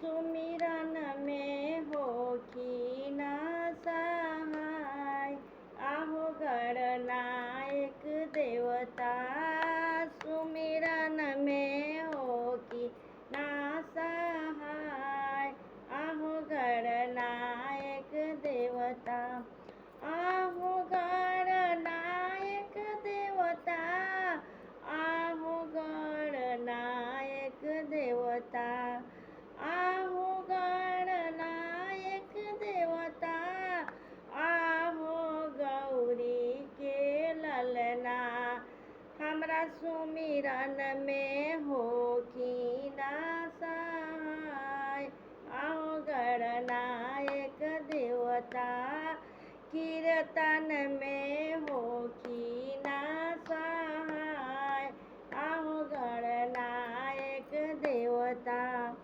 सुमिरन में हो की ना सहाय। आहो गणनायक देवता सुमिरन में हो की ना सहाय। आहो गणनायक देवता, आहो गणनायक देवता, आहो गणनायक देवता, आहो गणनायक देवता, आहो गौरी के ललना। हमरा सुमिरन में हो की ना सहाय। आहो गणनायक देवता, कीर्तन में हो की ना सहाय। आहो गणनायक देवता,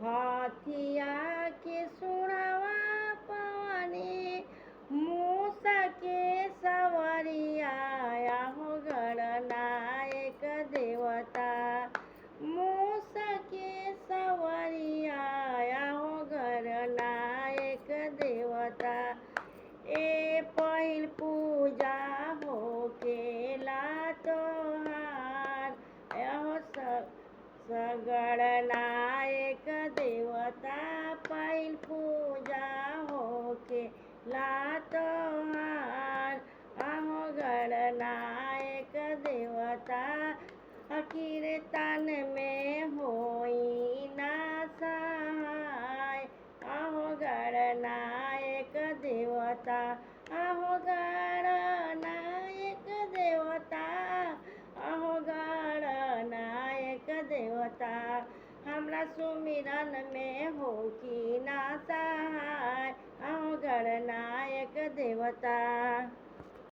हाथिया के सुढ़वा पवनी मूसा के सवरिया। आहो गणनायक देवता, मूसा के सवरिया। आहो गणनायक देवता, ए पहिल पूजा हो केला तोहार। आहो गणनायक देवता, पहिल पूजा हो केला तोहार। आहो गणनायक देवता, कीर्तन में होई ना सहाय। आहो गणनायक देवता, आहो गणनायक देवता, आहो गणनायक देवता, हमरा सुमिरन में हो की ना सहाय। आहो गणनायक देवता।